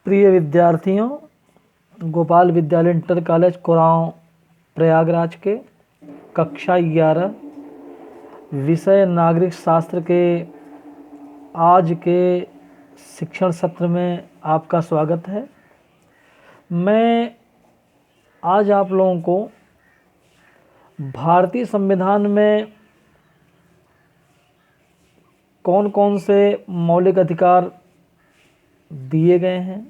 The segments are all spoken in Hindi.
प्रिय विद्यार्थियों, गोपाल विद्यालय इंटर कॉलेज कुरान प्रयागराज के कक्षा 11 विषय नागरिक शास्त्र के आज के शिक्षण सत्र में आपका स्वागत है। मैं आज आप लोगों को भारतीय संविधान में कौन कौन से मौलिक अधिकार दिए गए हैं,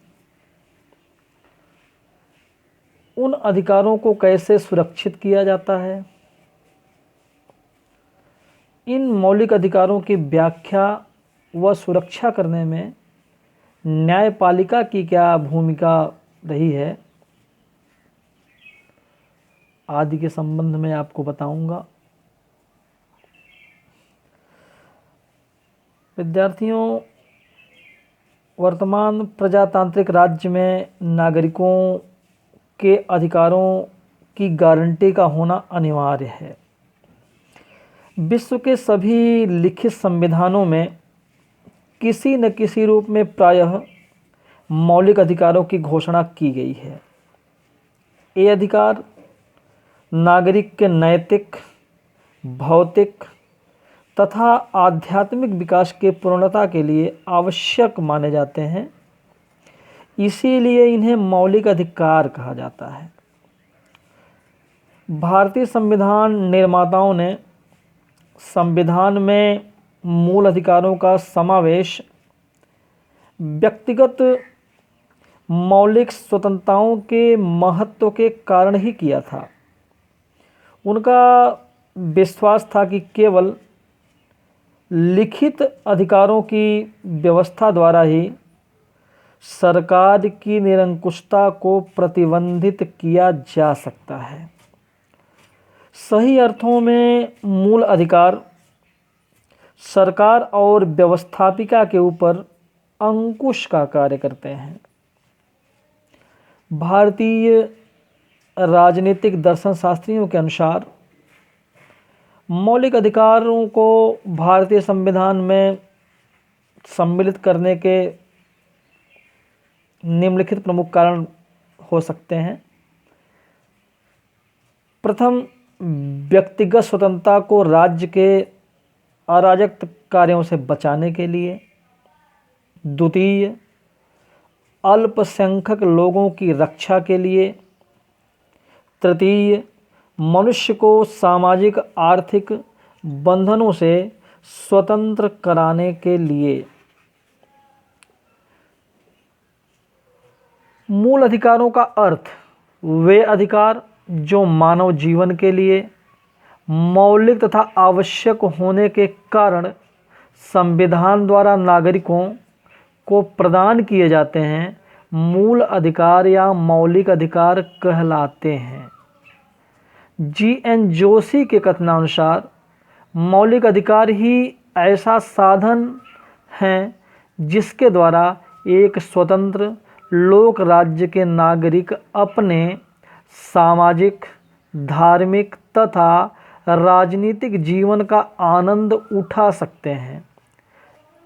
उन अधिकारों को कैसे सुरक्षित किया जाता है, इन मौलिक अधिकारों की व्याख्या व सुरक्षा करने में न्यायपालिका की क्या भूमिका रही है आदि के संबंध में आपको बताऊंगा। विद्यार्थियों, वर्तमान प्रजातांत्रिक राज्य में नागरिकों के अधिकारों की गारंटी का होना अनिवार्य है। विश्व के सभी लिखित संविधानों में किसी न किसी रूप में प्रायः मौलिक अधिकारों की घोषणा की गई है। ये अधिकार नागरिक के नैतिक, भौतिक तथा आध्यात्मिक विकास के पूर्णता के लिए आवश्यक माने जाते हैं, इसीलिए इन्हें मौलिक अधिकार कहा जाता है। भारतीय संविधान निर्माताओं ने संविधान में मूल अधिकारों का समावेश व्यक्तिगत मौलिक स्वतंत्रताओं के महत्व के कारण ही किया था। उनका विश्वास था कि केवल लिखित अधिकारों की व्यवस्था द्वारा ही सरकार की निरंकुशता को प्रतिबंधित किया जा सकता है। सही अर्थों में मूल अधिकार सरकार और व्यवस्थापिका के ऊपर अंकुश का कार्य करते हैं। भारतीय राजनीतिक दर्शन शास्त्रियों के अनुसार मौलिक अधिकारों को भारतीय संविधान में सम्मिलित करने के निम्नलिखित प्रमुख कारण हो सकते हैं। प्रथम, व्यक्तिगत स्वतंत्रता को राज्य के अराजक कार्यों से बचाने के लिए। द्वितीय, अल्पसंख्यक लोगों की रक्षा के लिए। तृतीय, मनुष्य को सामाजिक आर्थिक बंधनों से स्वतंत्र कराने के लिए। मूल अधिकारों का अर्थ वे अधिकार जो मानव जीवन के लिए मौलिक तथा आवश्यक होने के कारण संविधान द्वारा नागरिकों को प्रदान किए जाते हैं, मूल अधिकार या मौलिक अधिकार कहलाते हैं। जी.एन. जोशी के कथनानुसार मौलिक अधिकार ही ऐसा साधन हैं जिसके द्वारा एक स्वतंत्र लोक राज्य के नागरिक अपने सामाजिक, धार्मिक तथा राजनीतिक जीवन का आनंद उठा सकते हैं।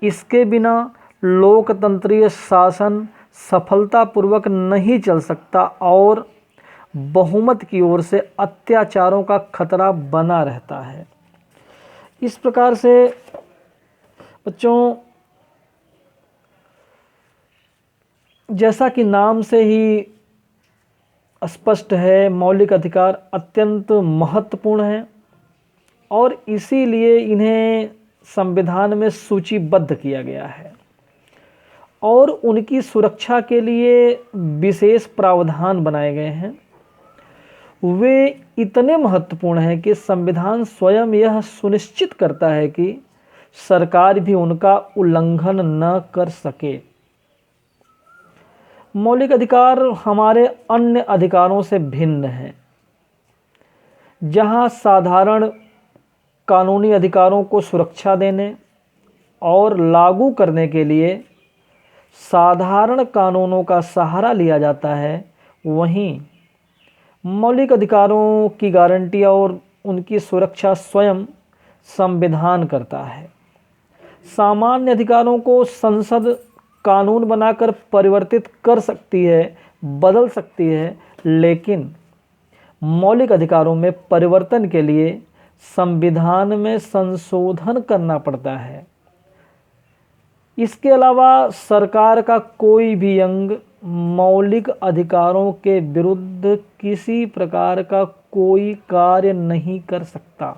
इसके बिना लोकतंत्रीय शासन सफलतापूर्वक नहीं चल सकता और बहुमत की ओर से अत्याचारों का खतरा बना रहता है। इस प्रकार से बच्चों, जैसा कि नाम से ही स्पष्ट है, मौलिक अधिकार अत्यंत महत्वपूर्ण हैं और इसीलिए इन्हें संविधान में सूचीबद्ध किया गया है और उनकी सुरक्षा के लिए विशेष प्रावधान बनाए गए हैं। वे इतने महत्वपूर्ण हैं कि संविधान स्वयं यह सुनिश्चित करता है कि सरकार भी उनका उल्लंघन न कर सके। मौलिक अधिकार हमारे अन्य अधिकारों से भिन्न हैं। जहां साधारण कानूनी अधिकारों को सुरक्षा देने और लागू करने के लिए साधारण कानूनों का सहारा लिया जाता है, वहीं मौलिक अधिकारों की गारंटी और उनकी सुरक्षा स्वयं संविधान करता है। सामान्य अधिकारों को संसद कानून बनाकर परिवर्तित कर सकती है, बदल सकती है, लेकिन मौलिक अधिकारों में परिवर्तन के लिए संविधान में संशोधन करना पड़ता है। इसके अलावा सरकार का कोई भी अंग मौलिक अधिकारों के विरुद्ध किसी प्रकार का कोई कार्य नहीं कर सकता।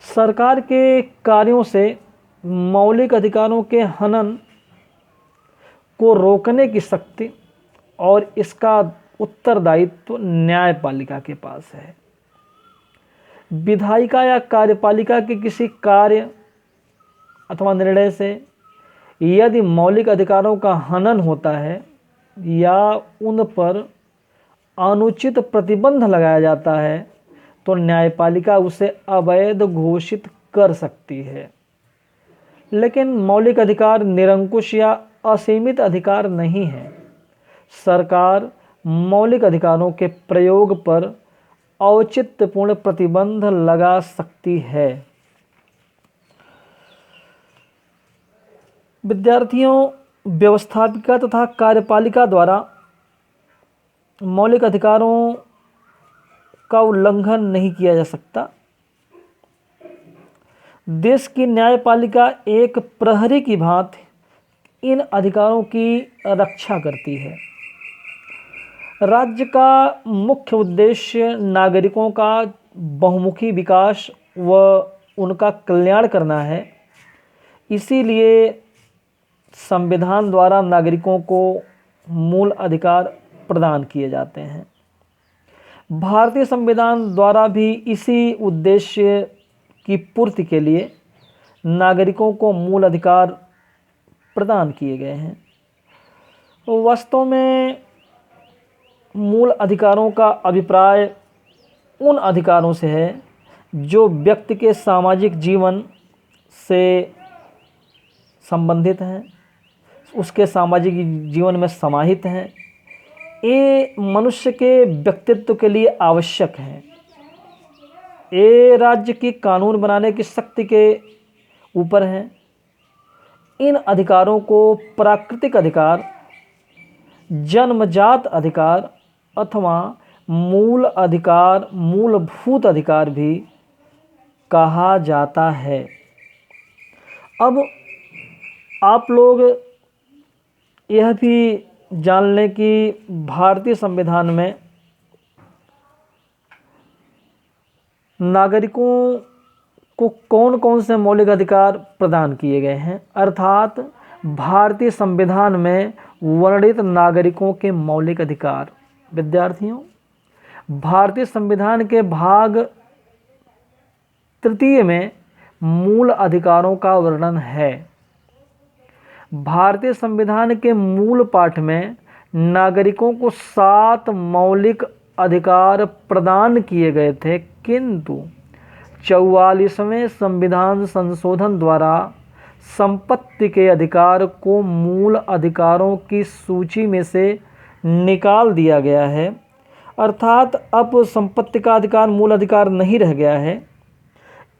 सरकार के कार्यों से मौलिक अधिकारों के हनन को रोकने की शक्ति और इसका उत्तरदायित्व न्यायपालिका के पास है। विधायिका या कार्यपालिका के किसी कार्य अथवा निर्णय से यदि मौलिक अधिकारों का हनन होता है या उन पर अनुचित प्रतिबंध लगाया जाता है तो न्यायपालिका उसे अवैध घोषित कर सकती है। लेकिन मौलिक अधिकार निरंकुश या असीमित अधिकार नहीं है। सरकार मौलिक अधिकारों के प्रयोग पर औचित्यपूर्ण प्रतिबंध लगा सकती है। विद्यार्थियों, व्यवस्थापिका तथा कार्यपालिका द्वारा मौलिक अधिकारों का उल्लंघन नहीं किया जा सकता। देश की न्यायपालिका एक प्रहरी की भांति इन अधिकारों की रक्षा करती है। राज्य का मुख्य उद्देश्य नागरिकों का बहुमुखी विकास व उनका कल्याण करना है। इसीलिए संविधान द्वारा नागरिकों को मूल अधिकार प्रदान किए जाते हैं। भारतीय संविधान द्वारा भी इसी उद्देश्य की पूर्ति के लिए नागरिकों को मूल अधिकार प्रदान किए गए हैं। वास्तव में मूल अधिकारों का अभिप्राय उन अधिकारों से है जो व्यक्ति के सामाजिक जीवन से संबंधित हैं, उसके सामाजिक जीवन में समाहित हैं। ये मनुष्य के व्यक्तित्व के लिए आवश्यक हैं। ये राज्य की कानून बनाने की शक्ति के ऊपर हैं। इन अधिकारों को प्राकृतिक अधिकार, जन्मजात अधिकार अथवा मूल अधिकार, मूलभूत अधिकार भी कहा जाता है। अब आप लोग यह भी जान लें कि भारतीय संविधान में नागरिकों को कौन कौन से मौलिक अधिकार प्रदान किए गए हैं। अर्थात भारतीय संविधान में वर्णित नागरिकों के मौलिक अधिकार। विद्यार्थियों, भारतीय संविधान के भाग 3 में मूल अधिकारों का वर्णन है। भारतीय संविधान के मूल पाठ में नागरिकों को 7 मौलिक अधिकार प्रदान किए गए थे, किंतु 44वें संविधान संशोधन द्वारा संपत्ति के अधिकार को मूल अधिकारों की सूची में से निकाल दिया गया है। अर्थात अब संपत्ति का अधिकार मूल अधिकार नहीं रह गया है।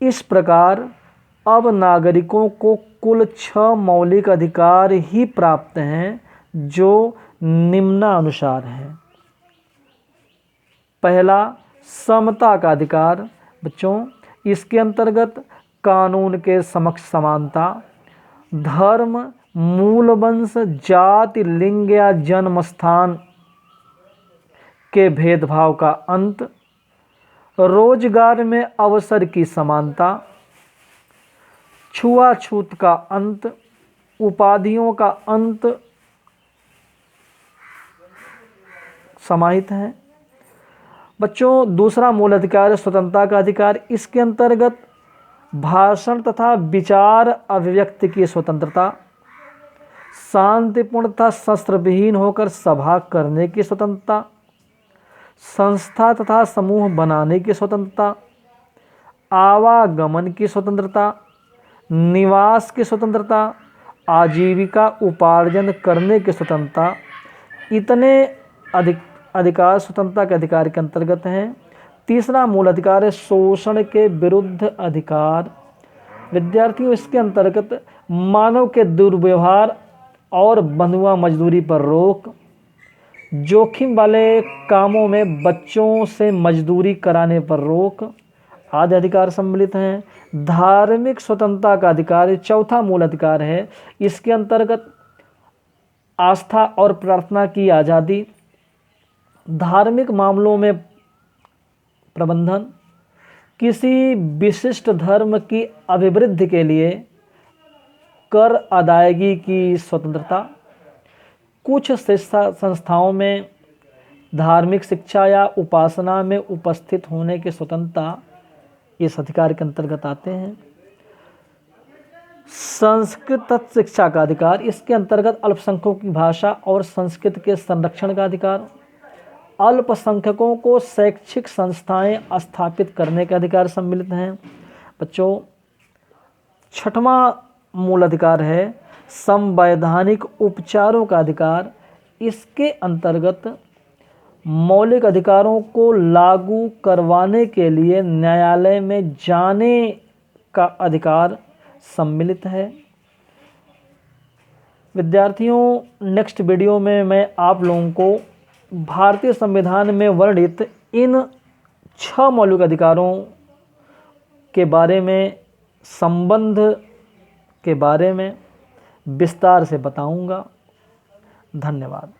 इस प्रकार अब नागरिकों को कुल 6 मौलिक अधिकार ही प्राप्त हैं, जो निम्नानुसार हैं। पहला, समता का अधिकार। बच्चों, इसके अंतर्गत कानून के समक्ष समानता, धर्म, मूल वंश, जाति, लिंग या जन्म स्थान के भेदभाव का अंत, रोजगार में अवसर की समानता, छुआछूत का अंत, उपाधियों का अंत समाहित है। बच्चों, दूसरा मूल अधिकार है स्वतंत्रता का अधिकार। इसके अंतर्गत भाषण तथा विचार अभिव्यक्ति की स्वतंत्रता, शांतिपूर्ण तथा शस्त्र विहीन होकर सभा करने की स्वतंत्रता, संस्था तथा समूह बनाने की स्वतंत्रता, आवागमन की स्वतंत्रता, निवास की स्वतंत्रता, आजीविका उपार्जन करने की स्वतंत्रता, इतने अधिकार स्वतंत्रता के अधिकार के अंतर्गत हैं। तीसरा मूल अधिकार है शोषण के विरुद्ध अधिकार। विद्यार्थियों, इसके अंतर्गत मानव के दुर्व्यवहार और बंधुआ मजदूरी पर रोक, जोखिम वाले कामों में बच्चों से मजदूरी कराने पर रोक आदि अधिकार सम्मिलित हैं। धार्मिक स्वतंत्रता का अधिकार चौथा मूल अधिकार है। इसके अंतर्गत आस्था और प्रार्थना की आज़ादी, धार्मिक मामलों में प्रबंधन, किसी विशिष्ट धर्म की अभिवृद्धि के लिए कर अदायगी की स्वतंत्रता, कुछ संस्थाओं में धार्मिक शिक्षा या उपासना में उपस्थित होने की स्वतंत्रता इस अधिकार के अंतर्गत आते हैं। संस्कृत शिक्षा का अधिकार, इसके अंतर्गत अल्पसंख्यकों की भाषा और संस्कृत के संरक्षण का अधिकार, अल्पसंख्यकों को शैक्षिक संस्थाएं स्थापित करने के अधिकार सम्मिलित हैं। बच्चों, छठवां मूल अधिकार है संवैधानिक उपचारों का अधिकार। इसके अंतर्गत मौलिक अधिकारों को लागू करवाने के लिए न्यायालय में जाने का अधिकार सम्मिलित है। विद्यार्थियों, नेक्स्ट वीडियो में मैं आप लोगों को भारतीय संविधान में वर्णित इन 6 मौलिक अधिकारों के बारे में, संबंध के बारे में विस्तार से बताऊंगा। धन्यवाद।